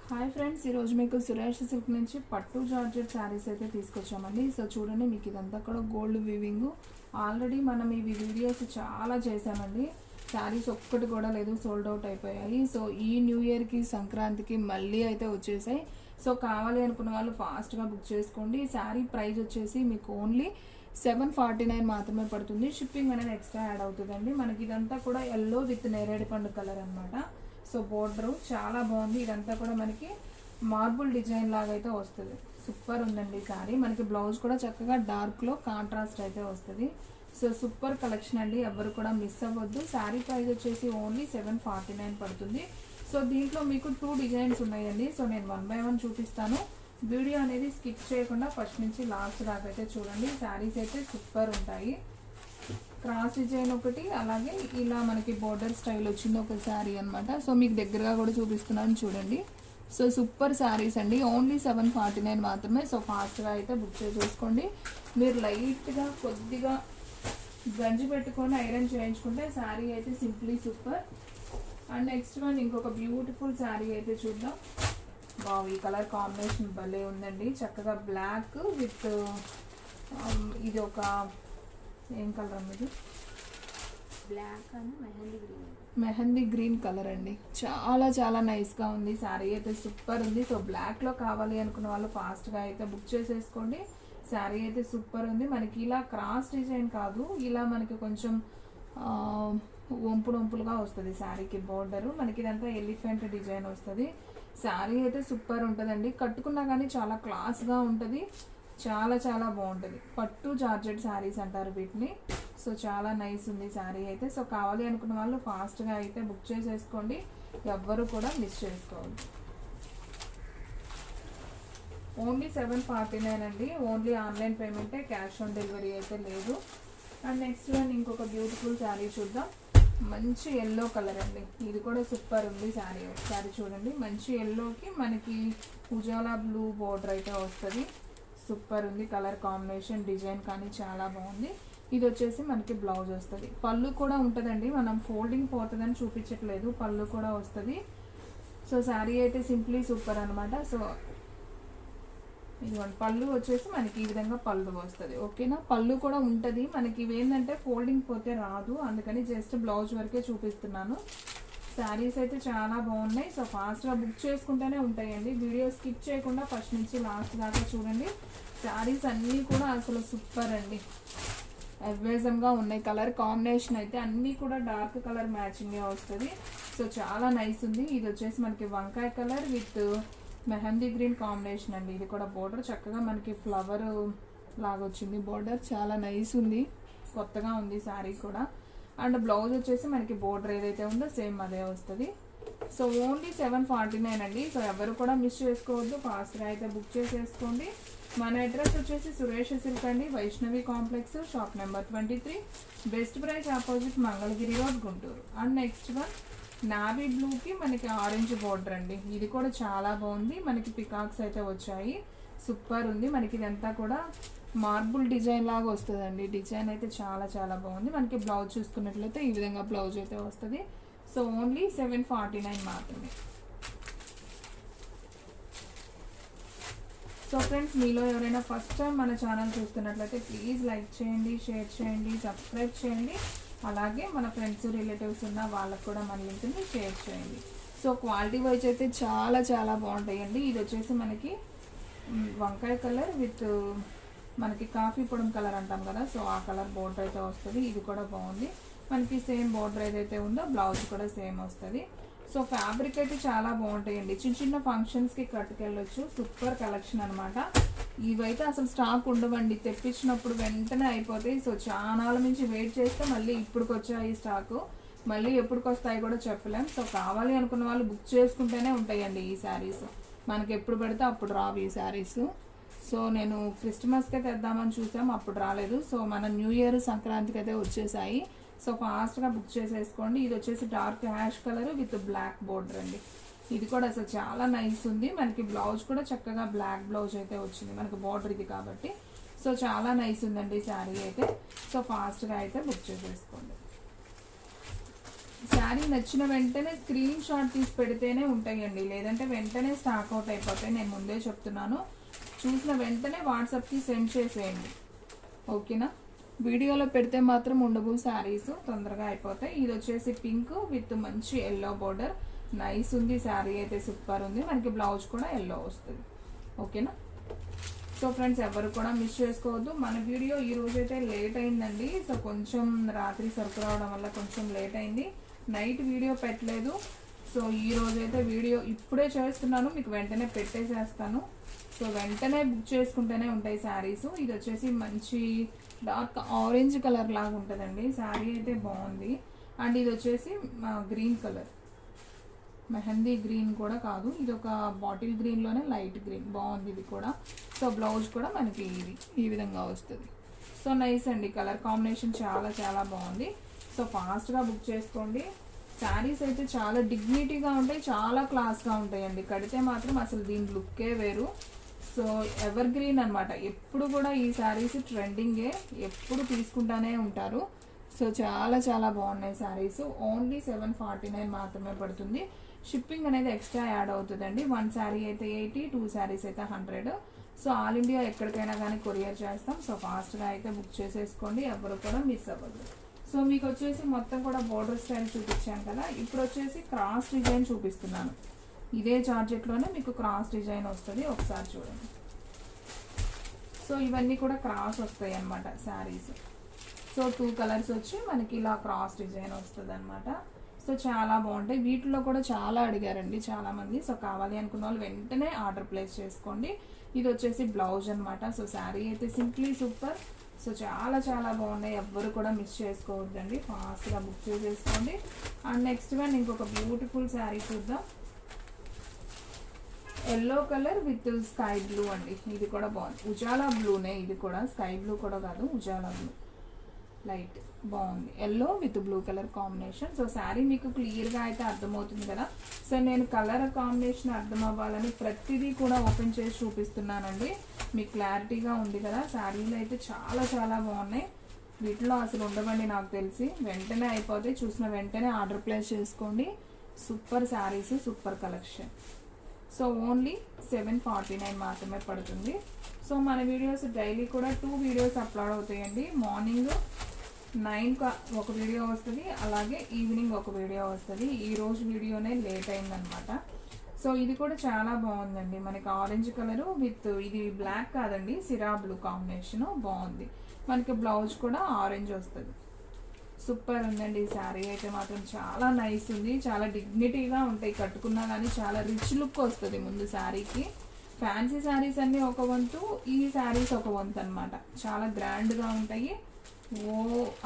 Hi friends, ఈరోజు మీకు Suresh silk నుంచి పట్టు జార్జెట్ శారీస్ అయితే తీసుకొచ్చామండి. సో చూడండి, మీకు ఇదంతా కూడా గోల్డ్ వీవింగ్. ఆల్రెడీ మనం ఇవి వీడియోస్ చాలా చేసామండి. శారీస్ ఒక్కటి కూడా లేదు, సోల్డ్ అవుట్ అయిపోయాయి. సో ఈ న్యూ ఇయర్కి సంక్రాంతికి మళ్ళీ అయితే వచ్చేసాయి. సో కావాలి అనుకున్న వాళ్ళు ఫాస్ట్గా బుక్ చేసుకోండి. ఈ శారీ ప్రైస్ వచ్చేసి మీకు ఓన్లీ 749 మాత్రమే పడుతుంది. షిప్పింగ్ అనేది ఎక్స్ట్రా యాడ్ అవుతుందండి. మనకి ఇదంతా కూడా ఎల్లో విత్ నేరేడు పండు కలర్ అనమాట. సో బోర్డరు చాలా బాగుంది. ఇదంతా కూడా మనకి మార్బుల్ డిజైన్ లాగా అయితే వస్తుంది. సూపర్ ఉందండి శారీ. మనకి బ్లౌజ్ కూడా చక్కగా డార్క్లో కాంట్రాస్ట్ అయితే వస్తుంది. సో సూపర్ కలెక్షన్ అండి, ఎవరు కూడా మిస్ అవ్వద్దు. శారీ ప్రైస్ వచ్చేసి ఓన్లీ 749 పడుతుంది. సో దీంట్లో మీకు 2 డిజైన్స్ ఉన్నాయండి. సో నేను 1 బై 1 చూపిస్తాను. వీడియో అనేది స్కిప్ చేయకుండా ఫస్ట్ నుంచి లాస్ట్ దాకా అయితే చూడండి. శారీస్ అయితే సూపర్ ఉంటాయి. క్రాస్ డిజైన్ ఒకటి, అలాగే ఇలా మనకి బోర్డర్ స్టైల్ వచ్చింది ఒక శారీ అనమాట. సో మీకు దగ్గరగా కూడా చూపిస్తున్నాను చూడండి. సో సూపర్ శారీస్ అండి, ఓన్లీ 749 మాత్రమే. సో ఫాస్ట్గా అయితే బుక్ చేసుకోండి. మీరు లైట్గా కొద్దిగా గంజి పెట్టుకొని ఐరన్ చేయించుకుంటే శారీ అయితే simply super. And next one ఇంకొక బ్యూటిఫుల్ శారీ అయితే చూద్దాం. బావ్, ఈ కలర్ కాంబినేషన్ భలే ఉందండి. చక్కగా బ్లాక్ విత్ ఇది ఒక ఏం కలర్ అన్నది, బ్లాక్ అని మెహందీ గ్రీన్ కలర్ అండి. చాలా చాలా నైస్గా ఉంది. శారీ అయితే సూపర్ ఉంది. సో బ్లాక్లో కావాలి అనుకున్న వాళ్ళు ఫాస్ట్గా అయితే బుక్ చేసేసుకోండి. శారీ అయితే సూపర్ ఉంది. మనకి ఇలా క్రాస్ డిజైన్ కాదు, ఇలా మనకి కొంచెం వంపులుగా వస్తుంది శారీకి బోర్డరు. మనకి ఇదంతా ఎలిఫెంట్ డిజైన్ వస్తుంది. శారీ అయితే సూపర్ ఉంటుందండి. కట్టుకున్నా కానీ చాలా క్లాస్గా ఉంటుంది. చాలా చాలా బాగుంటుంది. పట్టు జార్జెట్ శారీస్ అంటారు వీటిని. సో చాలా నైస్ ఉంది శారీ అయితే. సో కావాలి అనుకున్న వాళ్ళు ఫాస్ట్గా అయితే బుక్ చేసేసుకోండి, ఎవ్వరు కూడా మిస్ చేసుకోవద్దు. ఓన్లీ 749 అండి. ఓన్లీ ఆన్లైన్ పేమెంటే, క్యాష్ ఆన్ డెలివరీ అయితే లేదు. అండ్ నెక్స్ట్ వన్ ఇంకొక బ్యూటిఫుల్ శారీ చూద్దాం. మంచి ఎల్లో కలర్ అండి, ఇది కూడా సూపర్ ఉంది శారీ. ఒకసారి చూడండి, మంచి ఎల్లోకి మనకి ఉజాలా బ్లూ బోర్డర్ అయితే వస్తుంది. సూపర్ ఉంది కలర్ కాంబినేషన్, డిజైన్ కానీ చాలా బాగుంది. ఇది వచ్చేసి మనకి బ్లౌజ్ వస్తుంది. పళ్ళు కూడా ఉంటుందండి, మనం ఫోల్డింగ్ పోతుందని చూపించట్లేదు, పళ్ళు కూడా వస్తుంది. సో శారీ అయితే సింప్లీ సూపర్ అనమాట. సో ఇదిగోండి, పళ్ళు వచ్చేసి మనకి ఈ విధంగా పళ్ళు వస్తుంది. ఓకేనా, పళ్ళు కూడా ఉంటుంది. మనకి ఇవేంటంటే ఫోల్డింగ్ పోతే రాదు, అందుకని జస్ట్ బ్లౌజ్ వరకే చూపిస్తున్నాను. శారీస్ అయితే చాలా బాగున్నాయి. సో ఫాస్ట్గా బుక్ చేసుకుంటూనే ఉంటాయండి. వీడియో స్కిప్ చేయకుండా ఫస్ట్ నుంచి లాస్ట్ దాకా చూడండి. శారీస్ అన్నీ కూడా అసలు సూపర్ అండి, అవేజంగా ఉన్నాయి. కలర్ కాంబినేషన్ అయితే అన్నీ కూడా డార్క్ కలర్ మ్యాచింగే వస్తుంది. సో చాలా నైస్ ఉంది. ఇది వచ్చేసి మనకి వంకాయ colour with mehndi green combination అండి. ఇది కూడా బోర్డర్ చక్కగా మనకి ఫ్లవర్ లాగా వచ్చింది. బోర్డర్ చాలా నైస్ ఉంది, కొత్తగా ఉంది శారీ కూడా. అండ్ బ్లౌజ్ వచ్చేసి మనకి బోర్డర్ ఏదైతే ఉందో సేమ్ అదే వస్తుంది. సో ఓన్లీ 749 అండి. సో ఎవరు కూడా మిస్ చేసుకోవద్దు, ఫాస్ట్గా అయితే బుక్ చేసేసుకోండి. మన అడ్రస్ వచ్చేసి సురేష్ సిల్క్ అండి, Vaishnavi complex, shop number 23, best price opposite Mangalagiri road, Guntur. And next one navy బ్లూకి మనకి ఆరెంజ్ బోర్డర్ అండి. ఇది కూడా చాలా బాగుంది. మనకి పికాక్స్ అయితే వచ్చాయి, సూపర్ ఉంది. మనకి ఇదంతా కూడా మార్బుల్ డిజైన్ లాగా వస్తుందండి. డిజైన్ అయితే చాలా చాలా బాగుంది. మనకి బ్లౌజ్ చూసుకున్నట్లయితే ఈ విధంగా బ్లౌజ్ అయితే వస్తుంది. సో ఓన్లీ 749 మాత్రమే. సో ఫ్రెండ్స్, మీలో ఎవరైనా ఫస్ట్ టైం మన ఛానల్ చూస్తున్నట్లయితే ప్లీజ్ లైక్ చేయండి, షేర్ చేయండి, సబ్స్క్రైబ్ చేయండి. అలాగే మన ఫ్రెండ్స్ రిలేటివ్స్ ఉన్న వాళ్ళకు కూడా మన లింక్ని షేర్ చేయండి. సో క్వాలిటీ వైజ్ అయితే చాలా చాలా బాగుంటాయండి. ఇది వచ్చేసి మనకి వంకాయ కలర్ విత్ మనకి కాఫీ పొడం కలర్ అంటాం కదా, సో ఆ కలర్ బోర్డర్ అయితే వస్తుంది. ఇది కూడా బాగుంది. మనకి సేమ్ బోర్డర్ ఏదైతే ఉందో బ్లౌజ్ కూడా సేమ్ వస్తుంది. సో ఫ్యాబ్రిక్ అయితే చాలా బాగుంటాయండి. చిన్న చిన్న ఫంక్షన్స్కి కట్టుకెళ్ళొచ్చు. సూపర్ కలెక్షన్ అనమాట. ఇవైతే అసలు స్టాక్ ఉండవండి, తెప్పించినప్పుడు వెంటనే అయిపోతాయి. సో చాలా నుంచి వెయిట్ చేస్తే మళ్ళీ ఇప్పటికి వచ్చాయి స్టాకు, మళ్ళీ ఎప్పటికి వస్తాయి కూడా చెప్పలేం. సో కావాలి అనుకున్న వాళ్ళు బుక్ చేసుకుంటేనే ఉంటాయండి ఈ శారీస్. మనకి ఎప్పుడు పెడితే అప్పుడు రావు ఈ శారీస్. సో నేను క్రిస్మస్కి తెద్దామని చూసాం, అప్పుడు రాలేదు. సో మన న్యూ ఇయర్ సంక్రాంతికి అయితే వచ్చేసాయి. సో ఫాస్ట్గా బుక్ చేసేసుకోండి. ఇది వచ్చేసి dark ash colour with black border అండి. ఇది కూడా అసలు చాలా నైస్ ఉంది. మనకి బ్లౌజ్ కూడా చక్కగా బ్లాక్ బ్లౌజ్ అయితే వచ్చింది, మనకి బోర్డర్ ఇది కాబట్టి. సో చాలా నైస్ ఉందండి శారీ అయితే. సో ఫాస్ట్గా అయితే బుక్ చేసేసుకోండి. శారీ నచ్చిన వెంటనే స్క్రీన్ షాట్ తీసి పెడితేనే ఉంటాయండి, లేదంటే వెంటనే స్టాక్ అవుట్ అయిపోతాయి. నేను ముందే చెప్తున్నాను, చూసిన వెంటనే వాట్సాప్కి సెండ్ చేసేయండి, ఓకేనా. వీడియోలో పెడితే మాత్రం ఉండవు శారీస్, తొందరగా అయిపోతాయి. ఇది వచ్చేసి పింక్ విత్ మంచి ఎల్లో బోర్డర్, నైస్ ఉంది శారీ అయితే, సూపర్ ఉంది. మనకి బ్లౌజ్ కూడా ఎల్లో వస్తుంది, ఓకేనా. సో ఫ్రెండ్స్ ఎవరు కూడా మిస్ చేసుకోవద్దు. మన వీడియో ఈ రోజైతే లేట్ అయిందండి, సో కొంచెం రాత్రి సరుకు రావడం వల్ల కొంచెం లేట్ అయింది, నైట్ వీడియో పెట్టలేదు. సో ఈ రోజైతే వీడియో ఇప్పుడే చేస్తున్నాను, మీకు వెంటనే పెట్టేసేస్తాను. సో వెంటనే బుక్ చేసుకుంటూనే ఉంటాయి శారీస్. ఇది వచ్చేసి మంచి డార్క్ ఆరెంజ్ కలర్ లాగా ఉంటుందండి, శారీ అయితే బాగుంది. అండ్ ఇది వచ్చేసి గ్రీన్ కలర్, మెహందీ గ్రీన్ కూడా కాదు, ఇది ఒక బాటిల్ గ్రీన్లోనే లైట్ గ్రీన్, బాగుంది ఇది కూడా. సో బ్లౌజ్ కూడా మనకి ఇది ఈ విధంగా వస్తుంది. సో నైస్ అండి, కలర్ కాంబినేషన్ చాలా చాలా బాగుంది. సో ఫాస్ట్గా బుక్ చేసుకోండి. శారీస్ అయితే చాలా డిగ్నిటీగా ఉంటాయి, చాలా క్లాస్గా ఉంటాయండి. కడితే మాత్రం అసలు దీని లుక్కే వేరు. సో ఎవర్ గ్రీన్ అనమాట, ఎప్పుడు కూడా ఈ శారీస్ ట్రెండింగే, ఎప్పుడు తీసుకుంటానే ఉంటారు. సో చాలా చాలా బాగున్నాయి శారీస్. ఓన్లీ 749 మాత్రమే పడుతుంది. షిప్పింగ్ అనేది ఎక్స్ట్రా యాడ్ అవుతుందండి. 1 శారీ అయితే 80, 2 శారీస్ అయితే 100. సో ఆల్ ఇండియా ఎక్కడికైనా కానీ కొరియర్ చేస్తాం. సో ఫాస్ట్గా అయితే బుక్ చేసేసుకోండి, ఎవరు కూడా మిస్ అవ్వదు. సో మీకు వచ్చేసి మొత్తం కూడా బోర్డర్ స్టైల్ చూపించాను కదా, ఇప్పుడు వచ్చేసి క్రాస్ డిజైన్ చూపిస్తున్నాను. ఇదే జార్జెట్లోనే మీకు క్రాస్ డిజైన్ వస్తుంది, ఒకసారి చూడండి. సో ఇవన్నీ కూడా క్రాస్ వస్తాయి అన్నమాట శారీస్. సో 2 కలర్స్ వచ్చి మనకి ఇలా క్రాస్ డిజైన్ వస్తుంది అనమాట. సో చాలా బాగుంటాయి. వీటిలో కూడా చాలా అడిగారండి చాలామంది. సో కావాలి అనుకున్న వాళ్ళు వెంటనే ఆర్డర్ ప్లేస్ చేసుకోండి. ఇది వచ్చేసి బ్లౌజ్ అనమాట. సో శారీ అయితే సింప్లీ సూపర్. సో చాలా చాలా బాగున్నాయి, ఎవ్వరు కూడా మిస్ చేసుకోవద్దండి, ఫాస్ట్గా బుక్ చేసేసుకోండి. అండ్ నెక్స్ట్ వన్ ఇంకొక బ్యూటిఫుల్ శారీ చూద్దాం. Yellow colour with sky blue అండి, ఇది కూడా బాగుంది. ఉజాలా బ్లూనే, ఇది కూడా స్కై బ్లూ కూడా కాదు, ఉజాలా బ్లూ లైట్, బాగుంది. Yellow with blue colour combination. So sari మీకు క్లియర్గా అయితే అర్థమవుతుంది కదా. సో నేను కలర్ కాంబినేషన్ అర్థం అవ్వాలని ప్రతిదీ కూడా ఓపెన్ చేసి చూపిస్తున్నానండి, మీకు క్లారిటీగా ఉంది కదా. శారీలు అయితే చాలా చాలా బాగున్నాయి, వీటిలో అసలు ఉండవండి నాకు తెలిసి, వెంటనే అయిపోతాయి. చూసిన వెంటనే ఆర్డర్ ప్లేస్ చేసుకోండి. Super saris, super collection. So only 749 మాత్రమే పడుతుంది. సో మన వీడియోస్ డైలీ కూడా 2 వీడియోస్ అప్లోడ్ అవుతాయండి. మార్నింగ్ 9 ఒక వీడియో వస్తుంది, అలాగే ఈవినింగ్ ఒక వీడియో వస్తుంది. ఈరోజు వీడియోనే లేట్ అయిందనమాట. సో ఇది కూడా చాలా బాగుందండి, మనకి ఆరెంజ్ కలరు విత్ ఇది బ్లాక్ కాదండి, సిరా బ్లూ కాంబినేషను, బాగుంది. మనకి బ్లౌజ్ కూడా ఆరెంజ్ వస్తుంది. సూపర్ ఉందండి ఈ శారీ అయితే మాత్రం, చాలా నైస్ ఉంది, చాలా డిగ్నిటీగా ఉంటాయి, కట్టుకున్నా కానీ చాలా రిచ్ లుక్ వస్తుంది ముందు శారీకి. ఫ్యాన్సీ శారీస్ అన్నీ ఒక వంతు, ఈ శారీస్ ఒక వంతు అనమాట. చాలా గ్రాండ్గా ఉంటాయి, ఓ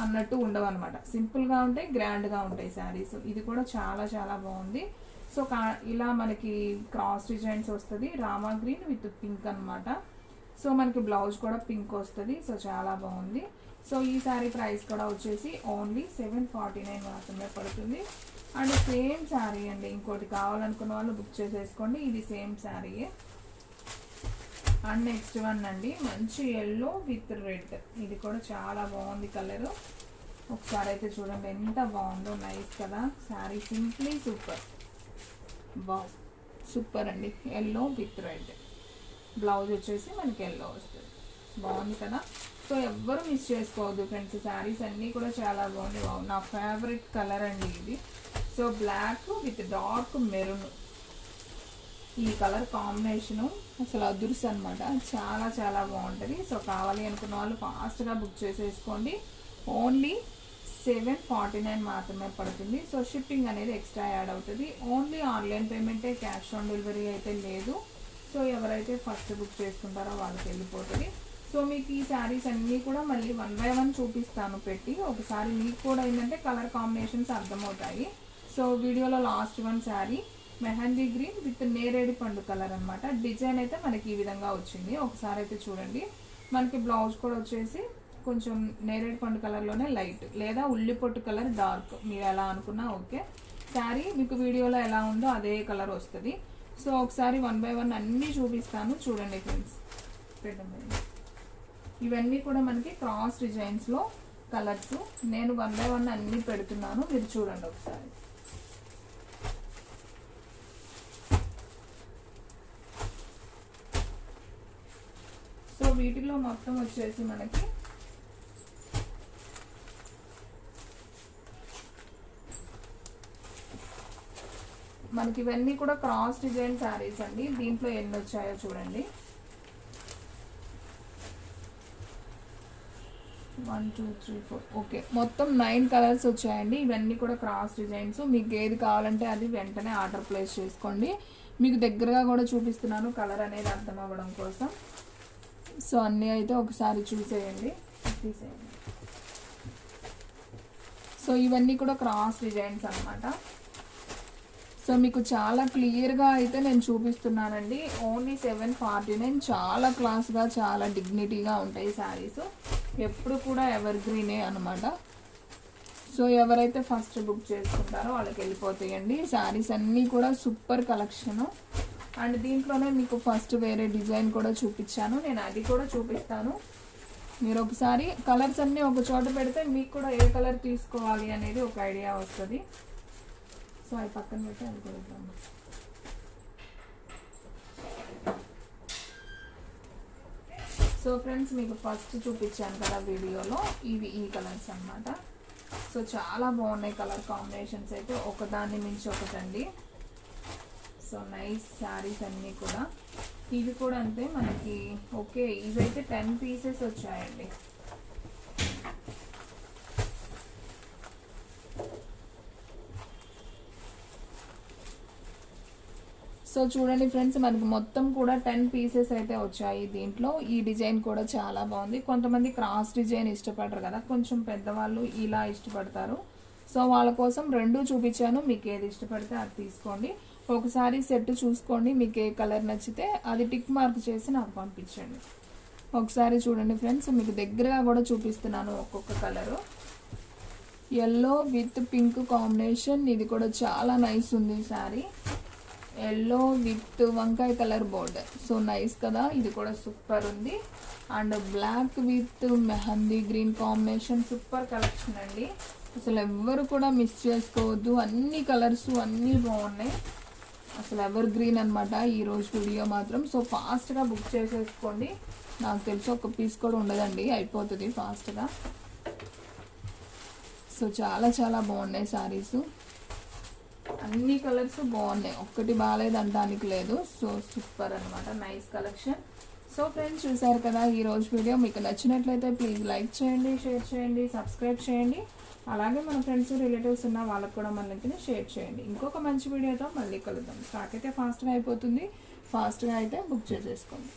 అన్నట్టు ఉండవు అనమాట, సింపుల్గా ఉంటాయి, గ్రాండ్గా ఉంటాయి శారీస్. ఇది కూడా చాలా చాలా బాగుంది. సో ఇలా మనకి క్రాస్ డిజైన్స్ వస్తుంది, రామా గ్రీన్ విత్ పింక్ అనమాట. సో మనకి బ్లౌజ్ కూడా పింక్ వస్తుంది. సో చాలా బాగుంది. సో ఈ శారీ ప్రైస్ కూడా వచ్చేసి ఓన్లీ 749 మాత్రమే పడుతుంది. అండ్ సేమ్ శారీ అండి, ఇంకోటి కావాలనుకున్న వాళ్ళు బుక్ చేసేసుకోండి, ఇది సేమ్ శారీయే. అండ్ నెక్స్ట్ వన్ అండి, మంచి ఎల్లో విత్ రెడ్, ఇది కూడా చాలా బాగుంది కలరు. ఒకసారి అయితే చూడండి ఎంత బాగుందో, నైస్ కదా శారీ, సింప్లీ సూపర్, బావ్ సూపర్ అండి. ఎల్లో విత్ రెడ్, బ్లౌజ్ వచ్చేసి మనకి ఎల్లో వస్తుంది, బాగుంది కదా. సో ఎవ్వరు మిస్ చేసుకోవద్దు ఫ్రెండ్స్, శారీస్ అన్నీ కూడా చాలా బాగుంది. నా ఫేవరెట్ కలర్ అండి ఇది. So black with dark maroon, ఈ కలర్ కాంబినేషను అసలు అదుర్స్ అనమాట, చాలా చాలా బాగుంటుంది. సో కావాలి అనుకున్న వాళ్ళు ఫాస్ట్గా బుక్ చేసేసుకోండి. ఓన్లీ 749 మాత్రమే పడుతుంది. సో షిప్పింగ్ అనేది ఎక్స్ట్రా యాడ్ అవుతుంది. ఓన్లీ ఆన్లైన్ పేమెంటే, క్యాష్ ఆన్ డెలివరీ అయితే లేదు. సో ఎవరైతే ఫస్ట్ బుక్ చేసుకుంటారో వాళ్ళకి వెళ్ళిపోతుంది. సో మీకు ఈ శారీస్ అన్నీ కూడా మళ్ళీ 1 by 1 చూపిస్తాను పెట్టి, ఒకసారి మీకు కూడా ఏంటంటే కలర్ కాంబినేషన్స్ అర్థమవుతాయి. సో వీడియోలో last one sari mehndi green with నేరేడు పండు కలర్ అనమాట. డిజైన్ అయితే మనకి ఈ విధంగా వచ్చింది, ఒకసారి అయితే చూడండి. మనకి బ్లౌజ్ కూడా వచ్చేసి కొంచెం నేరేడు పండు కలర్లోనే లైట్, లేదా ఉల్లి పొట్టు కలర్ డార్క్, మీరు ఎలా అనుకున్నా ఓకే. శారీ మీకు వీడియోలో ఎలా ఉందో అదే కలర్ వస్తుంది. సో ఒకసారి 1 by 1 అన్నీ చూపిస్తాను చూడండి ఫ్రెండ్స్. ఇవన్నీ కూడా మనకి క్రాస్ డిజైన్స్లో కలర్స్. నేను 1 by 1 అన్నీ పెడుతున్నాను, మీరు చూడండి ఒకసారి. సో వీటిలో మొత్తం వచ్చేసి మనకి ఇవన్నీ కూడా క్రాస్ డిజైన్ శారీస్ అండి. దీంట్లో ఎన్ని వచ్చాయో చూడండి. 1 2 3 4 ఓకే, మొత్తం 9 కలర్స్ వచ్చాయండి. ఇవన్నీ కూడా క్రాస్ డిజైన్స్. మీకు ఏది కావాలంటే అది వెంటనే ఆర్డర్ ప్లేస్ చేసుకోండి. మీకు దగ్గరగా కూడా చూపిస్తున్నాను కలర్ అనేది అర్థం అవ్వడం కోసం. సో అన్నీ అయితే ఒకసారి తీసేయండి. సో ఇవన్నీ కూడా క్రాస్ డిజైన్స్ అన్నమాట. సో మీకు చాలా క్లియర్గా అయితే నేను చూపిస్తున్నానండి. ఓన్లీ 749. చాలా క్లాస్గా, చాలా డిగ్నిటీగా ఉంటాయి శారీస్. ఎప్పుడు కూడా ఎవర్ గ్రీనే అనమాట. సో ఎవరైతే ఫస్ట్ బుక్ చేసుకుంటారో వాళ్ళకి వెళ్ళిపోతాయండి. శారీస్ అన్నీ కూడా సూపర్ కలెక్షను. అండ్ దీంట్లోనే మీకు ఫస్ట్ వేరే డిజైన్ కూడా చూపించాను, నేను అది కూడా చూపిస్తాను. మీరు ఒకసారి కలర్స్ అన్నీ ఒక చోట పెడితే మీకు కూడా ఏ కలర్ తీసుకోవాలి అనేది ఒక ఐడియా వస్తుంది. సో అవి పక్కన పెట్టి అది కూడా ఇద్దాము. సో ఫ్రెండ్స్, మీకు ఫస్ట్ చూపించాను కదా వీడియోలో, ఇవి ఈ కలర్స్ అన్నమాట. సో చాలా బాగున్నాయి కలర్ కాంబినేషన్స్ అయితే, ఒకదాన్ని మించి ఒకటండి. సో నైస్ శారీస్ అన్నీ కూడా. ఇవి కూడా అంతే మనకి. ఓకే, ఇవైతే 10 పీసెస్ వచ్చాయండి. సో చూడండి ఫ్రెండ్స్, మనకి మొత్తం కూడా 10 పీసెస్ అయితే వచ్చాయి దీంట్లో. ఈ డిజైన్ కూడా చాలా బాగుంది. కొంతమంది క్రాస్ డిజైన్ ఇష్టపడరు కదా, కొంచెం పెద్దవాళ్ళు ఇలా ఇష్టపడతారు. సో వాళ్ళ కోసం 2 చూపించాను. మీకు ఏది ఇష్టపడితే అది తీసుకోండి. ఒకసారి సెట్ చూసుకోండి, మీకు ఏ కలర్ నచ్చితే అది టిక్ మార్క్ చేసి నాకు పంపించండి. ఒకసారి చూడండి ఫ్రెండ్స్, మీకు దగ్గరగా కూడా చూపిస్తున్నాను ఒక్కొక్క colour. Yellow with pink combination. ఇది కూడా చాలా నైస్ ఉంది శారీ. ఎల్లో విత్ వంకాయ కలర్ బోర్డర్. సో నైస్ కదా, ఇది కూడా సూపర్ ఉంది. And black with mehndi green combination. Super collection అండి. అసలు ఎవ్వరు కూడా మిస్ చేసుకోవద్దు. అన్ని కలర్స్ అన్నీ బాగున్నాయి. అసలు ఎవర్ గ్రీన్ అనమాట ఈరోజు వీడియో మాత్రం. సో ఫాస్ట్గా బుక్ చేసేసుకోండి. నాకు తెలిసి ఒక పీస్ కూడా ఉండదండి, అయిపోతుంది ఫాస్ట్గా. సో చాలా చాలా బాగున్నాయి శారీస్. అన్ని కలర్స్ బాగున్నాయి, ఒక్కటి బాగాలేదు అనడానికి లేదు. సో సూపర్ అనమాట, నైస్ కలెక్షన్. సో ఫ్రెండ్స్, చూసారు కదా ఈరోజు వీడియో. మీకు నచ్చినట్లయితే ప్లీజ్ లైక్ చేయండి, షేర్ చేయండి, సబ్స్క్రైబ్ చేయండి. అలాగే మన ఫ్రెండ్స్ రిలేటివ్స్ ఉన్న వాళ్ళకు కూడా మన లింక్ని షేర్ చేయండి. ఇంకొక మంచి వీడియోతో మళ్ళీ కలుద్దాం. స్టాక్ అయితే ఫాస్ట్గా అయిపోతుంది, ఫాస్ట్గా అయితే బుక్ చేసేసుకోండి.